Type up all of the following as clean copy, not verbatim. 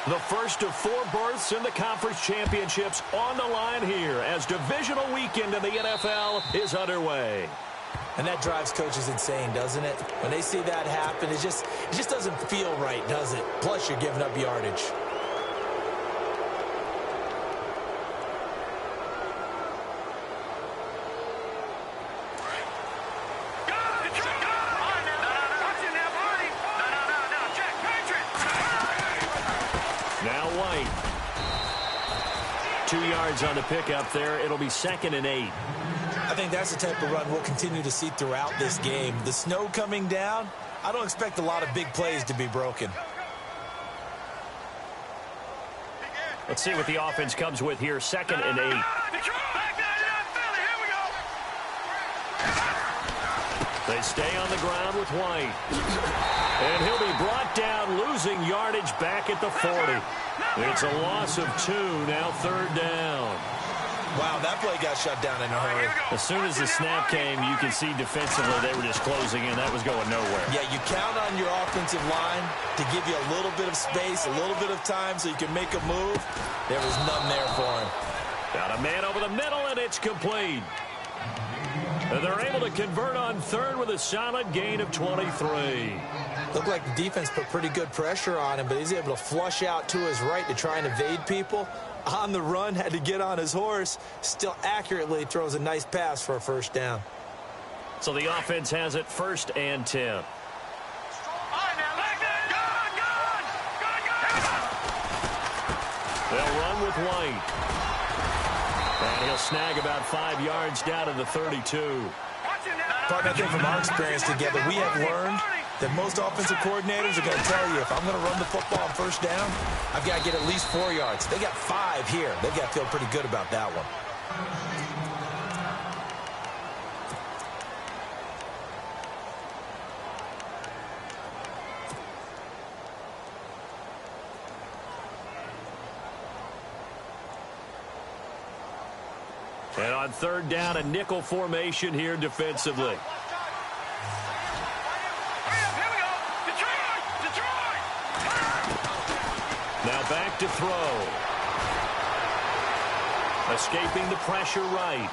The first of 4 berths in the conference championships on the line here as divisional weekend in the NFL is underway. And that drives coaches insane, doesn't it? When they see that happen, it just doesn't feel right, does it? Plus, you're giving up yardage. Now White. 2 yards on the pickup there. It'll be 2nd and 8. I think that's the type of run we'll continue to see throughout this game. The snow coming down, I don't expect a lot of big plays to be broken. Let's see what the offense comes with here. 2nd and 8. They stay on the ground with White. And he'll be brought down, losing yardage back at the 40. It's a loss of 2, now 3rd down. Wow, that play got shut down in a hurry. As soon as the snap came, you can see defensively they were just closing in. That was going nowhere. Yeah, you count on your offensive line to give you a little bit of space, a little bit of time so you can make a move. There was none there for him. Got a man over the middle, and it's complete. And they're able to convert on 3rd with a solid gain of 23. Looked like the defense put pretty good pressure on him, but he's able to flush out to his right to try and evade people. On the run, had to get on his horse. Still accurately throws a nice pass for a 1st down. So the offense has it 1st and 10. They'll run with White. And he'll snag about 5 yards down to the 32. Partner, I think from our experience together, we have learned that most offensive coordinators are going to tell you, if I'm going to run the football on 1st down, I've got to get at least 4 yards. They got 5 here. They've got to feel pretty good about that one. And on 3rd down, a nickel formation here defensively. Now back to throw. Escaping the pressure right.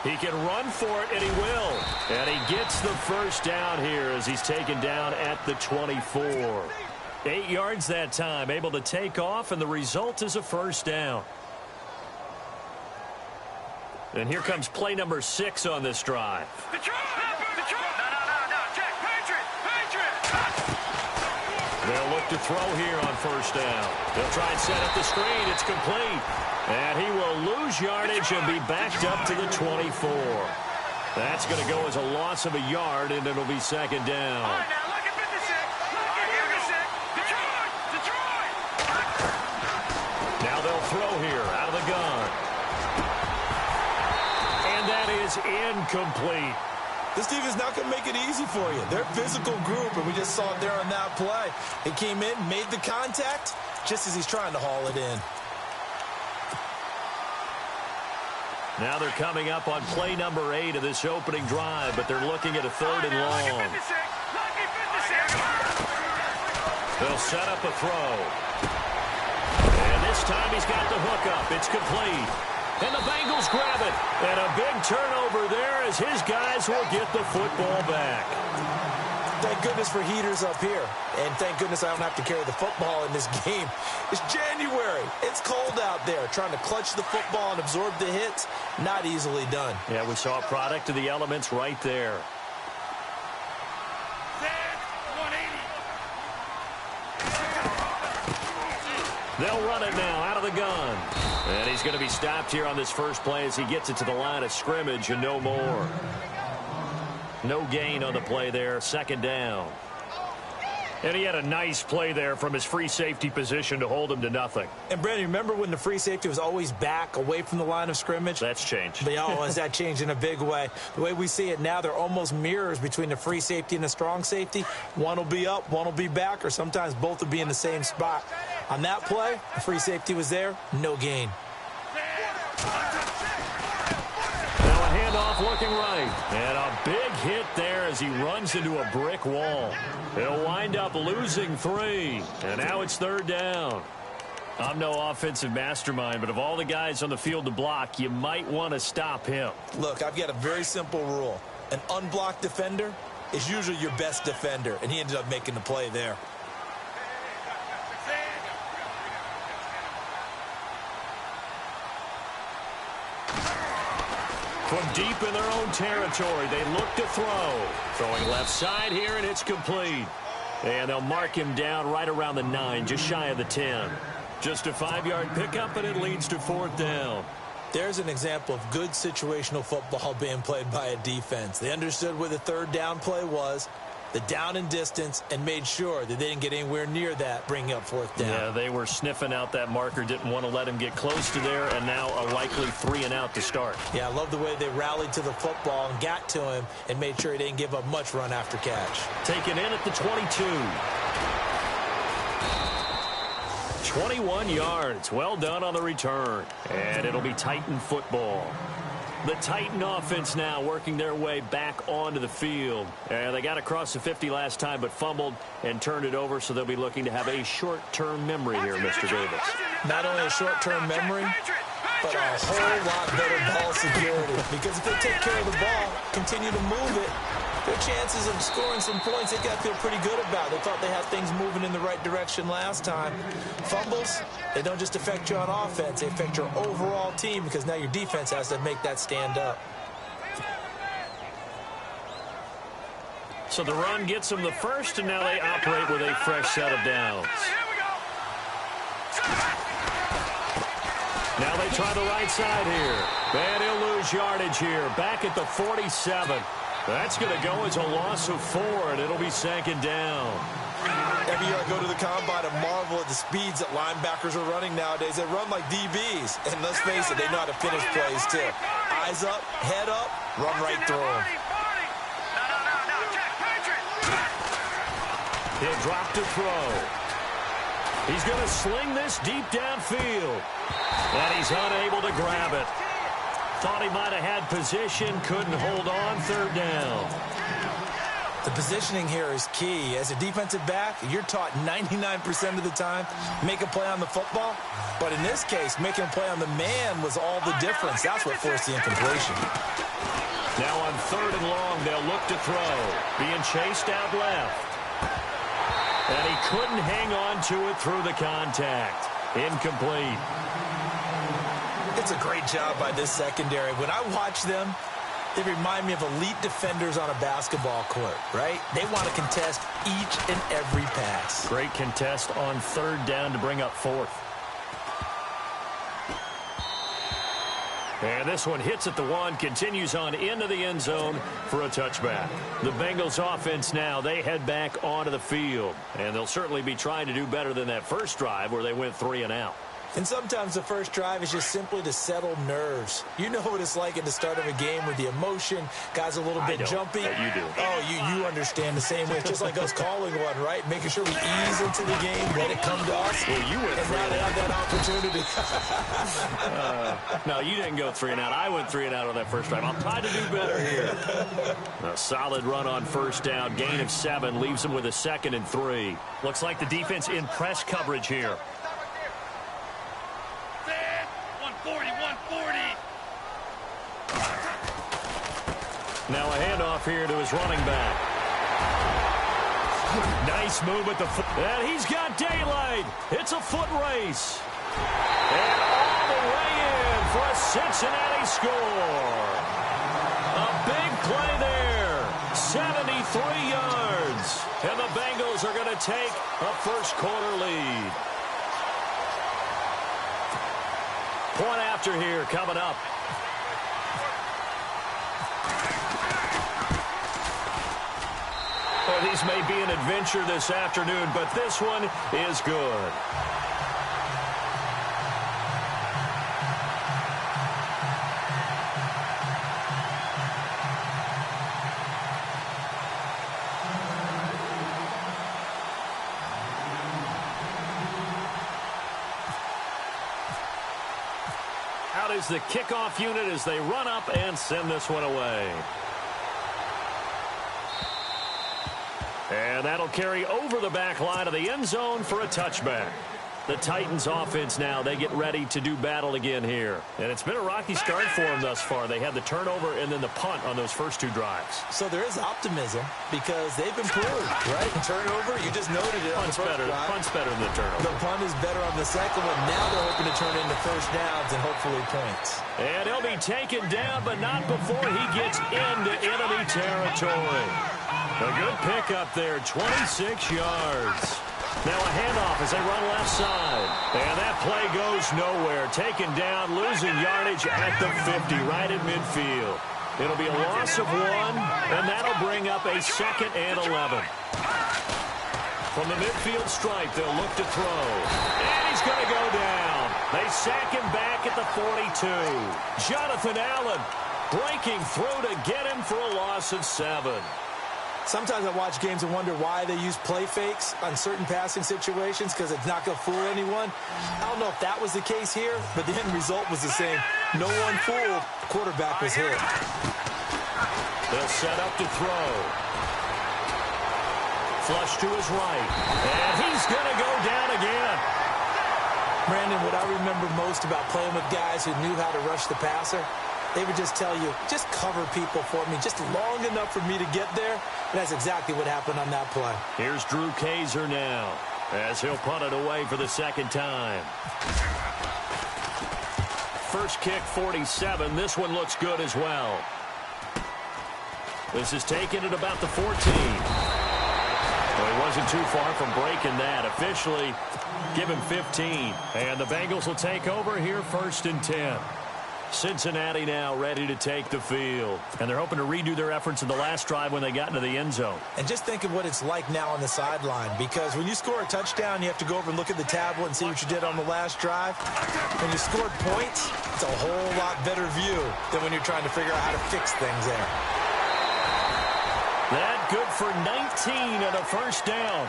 He can run for it, and he will. And he gets the 1st down here as he's taken down at the 24. 8 yards that time, able to take off, and the result is a 1st down. And here comes play number 6 on this drive. They'll look to throw here on 1st down. They'll try and set up the screen. It's complete. And he will lose yardage and be backed up to the 24. That's going to go as a loss of a yard, and it'll be 2nd down. Now they'll throw here out of the gun. And that is incomplete. This team is not going to make it easy for you. They're a physical group, and we just saw it there on that play. He came in, made the contact, just as he's trying to haul it in. Now they're coming up on play number 8 of this opening drive, but they're looking at a 3rd and long. They'll set up a throw. And this time he's got the hook up. It's complete. And the Bengals grab it. And a big turnover there as his guys will get the football back. Thank goodness for heaters up here. And thank goodness I don't have to carry the football in this game. It's January. It's cold out there. Trying to clutch the football and absorb the hits, not easily done. Yeah, we saw a product of the elements right there. They'll run it now out of the gun. And he's going to be stopped here on this first play as he gets it to the line of scrimmage and no more. No gain on the play there. 2nd down. And he had a nice play there from his free safety position to hold him to nothing. And, Brandon, remember when the free safety was always back away from the line of scrimmage? That's changed. But, oh, has that changed in a big way? The way we see it now, they're almost mirrors between the free safety and the strong safety. One will be up, one will be back, or sometimes both will be in the same spot. On that play, the free safety was there, no gain. Now a handoff looking right. And a big hit there as he runs into a brick wall. He'll wind up losing 3. And now it's 3rd down. I'm no offensive mastermind, but of all the guys on the field to block, you might want to stop him. Look, I've got a very simple rule. An unblocked defender is usually your best defender, and he ended up making the play there. From deep in their own territory, they look to throw. Throwing left side here, and it's complete. And they'll mark him down right around the 9, just shy of the 10. Just a 5-yard pickup, and it leads to 4th down. There's an example of good situational football being played by a defense. They understood where the 3rd down play was, the down and distance, and made sure that they didn't get anywhere near that, bringing up 4th down. Yeah, they were sniffing out that marker, didn't want to let him get close to there, and now a likely 3 and out to start. Yeah, I love the way they rallied to the football and got to him and made sure he didn't give up much run after catch. Taken in at the 22. 21 yards. Well done on the return. And it'll be Titan football. The Titan offense now working their way back onto the field. And they got across the 50 last time but fumbled and turned it over, so they'll be looking to have a short-term memory here, Mr. Davis. Not only a short-term memory, but a whole lot better ball security. Because if they take care of the ball, continue to move it, their chances of scoring some points, they got to feel pretty good about. They thought they had things moving in the right direction last time. Fumbles, they don't just affect you on offense. They affect your overall team because now your defense has to make that stand up. So the run gets them the first, and now they operate with a fresh set of downs. Now they try the right side here. And he'll lose yardage here. Back at the 47. That's going to go as a loss of 4, and it'll be 2nd down. Every year I go to the combine and marvel at the speeds that linebackers are running nowadays. They run like DBs. And let's face it, they know how to finish plays too. Eyes up, head up, run right through them. He'll drop to throw. He's going to sling this deep downfield. And he's unable to grab it. Thought he might have had position, couldn't hold on, 3rd down. The positioning here is key. As a defensive back, you're taught 99% of the time, make a play on the football. But in this case, making a play on the man was all the difference. That's what forced the incompletion. Now on 3rd and long, they'll look to throw. Being chased out left. And he couldn't hang on to it through the contact. Incomplete. It's a great job by this secondary. When I watch them, they remind me of elite defenders on a basketball court, right? They want to contest each and every pass. Great contest on 3rd down to bring up 4th. And this one hits at the 1, continues on into the end zone for a touchback. The Bengals offense now, they head back onto the field. And they'll certainly be trying to do better than that first drive where they went 3 and out. And sometimes the first drive is just simply to settle nerves. You know what it's like at the start of a game with the emotion. Guys a little bit jumpy. But you do. Oh, you understand the same way. It's just like us calling one, right? Making sure we ease into the game, let it come to us. Well, you went and now they have that opportunity. No, you didn't go 3 and out. I went 3 and out on that first drive. I'll try to do better here. A solid run on 1st down. Gain of 7 leaves them with a 2nd and 3. Looks like the defense in press coverage here. 140. Now a handoff here to his running back. Nice move at the foot. And he's got daylight. It's a foot race. And all the way in for a Cincinnati score. A big play there. 73 yards. And the Bengals are going to take a first quarter lead. Point after here coming up. Well, these may be an adventure this afternoon, but this one is good. Out is the kickoff unit as they run up and send this one away. And that'll carry over the back line of the end zone for a touchback. The Titans offense now, they get ready to do battle again here. And it's been a rocky start for them thus far. They had the turnover and then the punt on those first 2 drives. So there is optimism because they've improved, right? Turnover, you just noted it. Punt's better than the turnover. The punt is better on the second one. Now they're hoping to turn into first downs and hopefully points. And he'll be taken down, but not before he gets into enemy territory. A good pickup there, 26 yards. Now a handoff as they run left side. And that play goes nowhere. Taken down, losing yardage at the 50, right at midfield. It'll be a loss of 1, and that'll bring up a 2nd and 11. From the midfield stripe, they'll look to throw. And he's going to go down. They sack him back at the 42. Jonathan Allen breaking through to get him for a loss of 7. Sometimes I watch games and wonder why they use play fakes on certain passing situations because it's not going to fool anyone. I don't know if that was the case here, but the end result was the same. No one fooled. Quarterback was hit. They'll set up to throw. Flush to his right. And he's going to go down again. Brandon, what I remember most about playing with guys who knew how to rush the passer, they would just tell you, just cover people for me, just long enough for me to get there. And that's exactly what happened on that play. Here's Drew Kaiser now as he'll punt it away for the 2nd time. First kick, 47. This one looks good as well. This is taken at about the 14. Well, he wasn't too far from breaking that. Officially, give him 15. And the Bengals will take over here 1st and 10. Cincinnati now ready to take the field. And they're hoping to redo their efforts in the last drive when they got into the end zone. And just think of what it's like now on the sideline, because when you score a touchdown, you have to go over and look at the tablet and see what you did on the last drive. When you scored points, it's a whole lot better view than when you're trying to figure out how to fix things there. That good for 19 and a first down.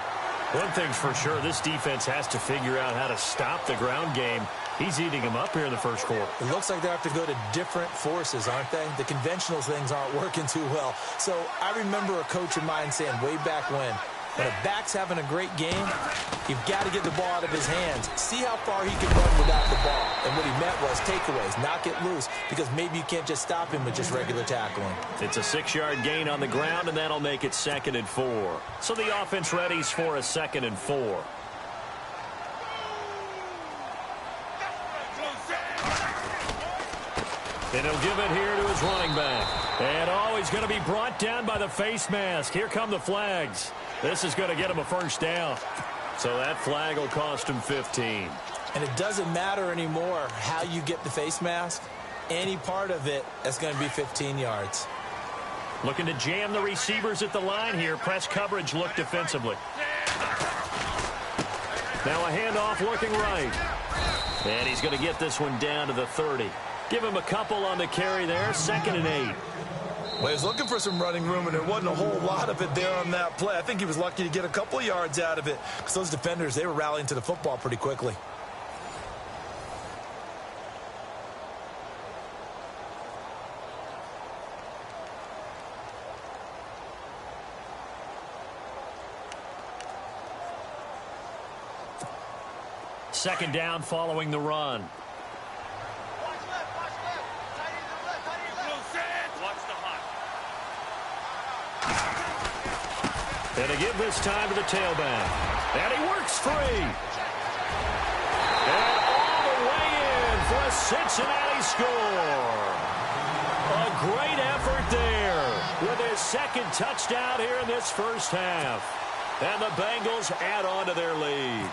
One thing's for sure, this defense has to figure out how to stop the ground game. He's eating him up here in the first quarter. It looks like they have to go to different forces, aren't they? The conventional things aren't working too well. So I remember a coach of mine saying way back when a back's having a great game, you've got to get the ball out of his hands. See how far he can run without the ball. And what he meant was takeaways, not get loose, because maybe you can't just stop him with just regular tackling. It's a 6-yard gain on the ground, and that'll make it 2nd and 4. So the offense readies for a 2nd and 4. And he'll give it here to his running back. And, he's going to be brought down by the face mask. Here come the flags. This is going to get him a first down. So that flag will cost him 15. And it doesn't matter anymore how you get the face mask. Any part of it, that's going to be 15 yards. Looking to jam the receivers at the line here. Press coverage look defensively. Now a handoff looking right. And he's going to get this one down to the 30. Give him a couple on the carry there. 2nd and 8. Well, he was looking for some running room, and there wasn't a whole lot of it there on that play. I think he was lucky to get a couple of yards out of it because those defenders, they were rallying to the football pretty quickly. Second down following the run. And to give this time to the tailback. And he works free. And all the way in for a Cincinnati score. A great effort there with his 2nd touchdown here in this first half. And the Bengals add on to their lead.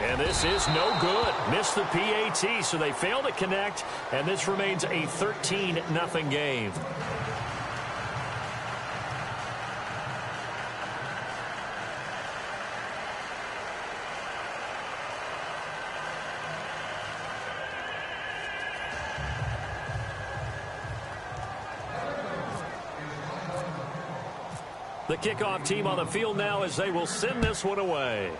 And this is no good. Missed the PAT, so they fail to connect, and this remains a 13-0 game. The kickoff team on the field now as they will send this one away.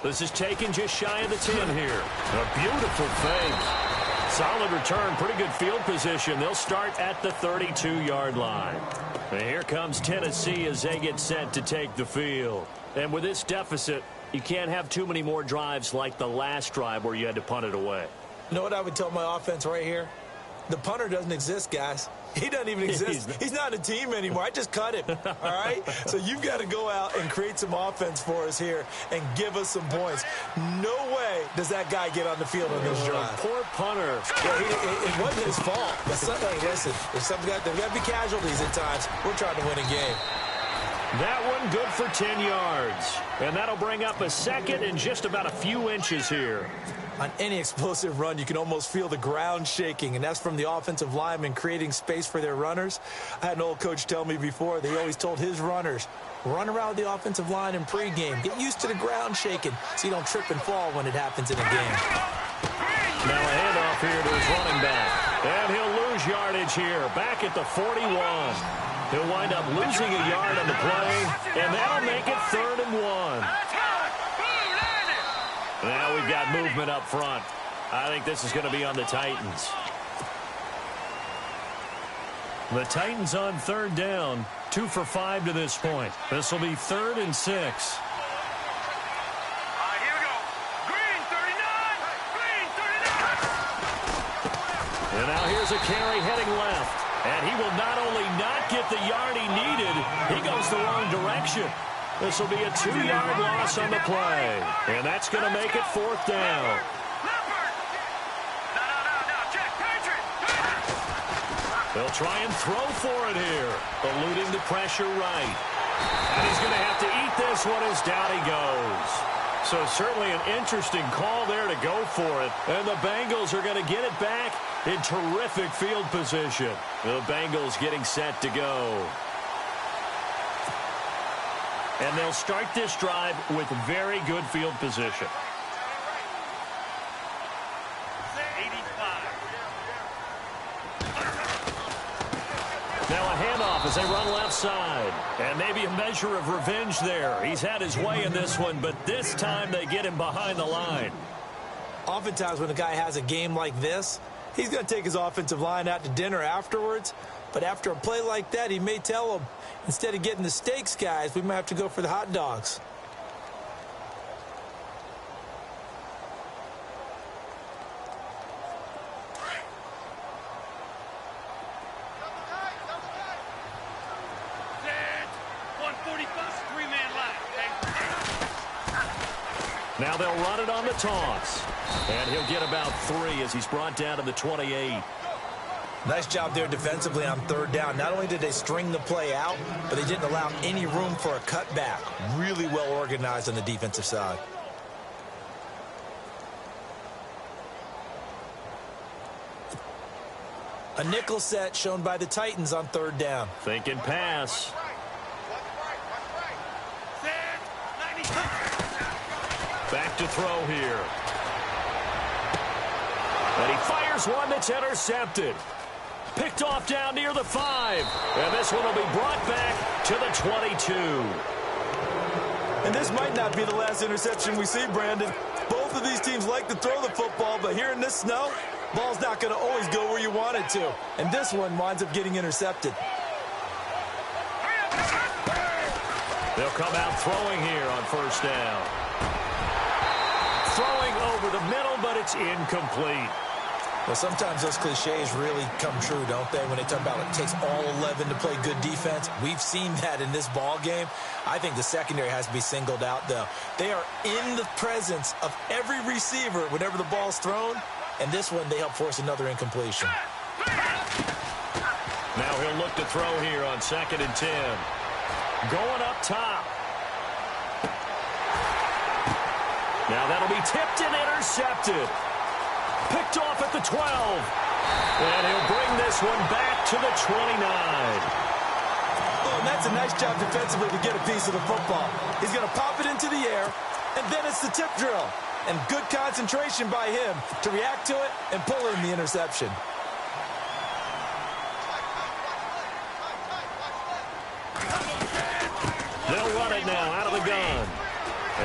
This is taken just shy of the 10 here. A beautiful fake. Solid return, pretty good field position. They'll start at the 32-yard line. And here comes Tennessee as they get set to take the field. And with this deficit, you can't have too many more drives like the last drive where you had to punt it away. You know what I would tell my offense right here? The punter doesn't exist, guys. He doesn't even exist. He's not a team anymore. I just cut him, all right? So you've got to go out and create some offense for us here and give us some points. No way does that guy get on the field on this drive. Poor punter. Yeah, it wasn't his fault. But hey, listen, there's got to be casualties at times. We're trying to win a game. That one good for 10 yards. And that'll bring up a second and just about a few inches here. On any explosive run, you can almost feel the ground shaking, and that's from the offensive linemen creating space for their runners. I had an old coach tell me before, they always told his runners, run around the offensive line in pregame. Get used to the ground shaking so you don't trip and fall when it happens in a game. Now a handoff here to his running back. And he'll lose yardage here, back at the 41. He'll wind up losing a yard on the play, and that'll make it 3rd and 1. Now we've got movement up front. I think this is going to be on the Titans. The Titans on 3rd down. 2 for 5 to this point. This will be 3rd and 6. Here we go. Green 39. Green 39. And now here's a carry heading left. And he will not only not get the yard he needed, he goes the wrong direction. This will be a 2-yard loss on the play. And that's going to make it 4th down. They'll try and throw for it here. Eluding the pressure right. And he's going to have to eat this one as down he goes. So certainly an interesting call there to go for it. And the Bengals are going to get it back in terrific field position. The Bengals getting set to go. And they'll start this drive with very good field position. 85. Now a handoff as they run left side. And maybe a measure of revenge there. He's had his way in this one, but this time they get him behind the line. Oftentimes when a guy has a game like this, he's going to take his offensive line out to dinner afterwards. But after a play like that, he may tell them, instead of getting the steaks, guys, we might have to go for the hot dogs. Set. 145. 3-man line. Now they'll run it on the toss. And he'll get about 3 as he's brought down to the 28. Nice job there defensively on 3rd down. Not only did they string the play out, but they didn't allow any room for a cutback. Really well organized on the defensive side. A nickel set shown by the Titans on 3rd down. Thinking pass. Set. 90. Back to throw here. And he fires one that's intercepted. Picked off down near the 5. And this one will be brought back to the 22. And this might not be the last interception we see, Brandon. Both of these teams like to throw the football, but here in this snow, ball's not going to always go where you want it to. And this one winds up getting intercepted. They'll come out throwing here on 1st down. Throwing over the middle, but it's incomplete. Well, sometimes those cliches really come true, don't they? When they talk about it takes all 11 to play good defense. We've seen that in this ball game. I think the secondary has to be singled out, though. They are in the presence of every receiver whenever the ball's thrown. And this one, they help force another incompletion. Now he'll look to throw here on 2nd and 10. Going up top. Now that'll be tipped and intercepted. Picked off at the 12. And he'll bring this one back to the 29. Oh, and that's a nice job defensively to get a piece of the football. He's going to pop it into the air, and then it's the tip drill. And good concentration by him to react to it and pull in the interception. They'll run it now out of the gun.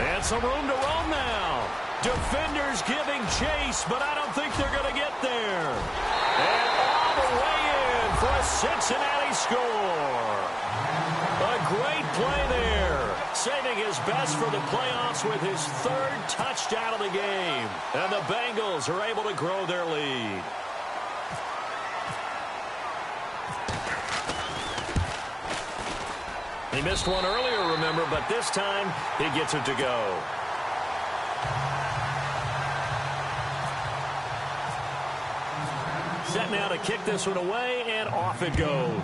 And some room to roam now. Defenders giving chase, but I don't think they're going to get there. Cincinnati score. A great play there. Saving his best for the playoffs with his third touchdown of the game. And the Bengals are able to grow their lead. He missed one earlier, remember, but this time he gets it to go. Set now to kick this one away, and off it goes.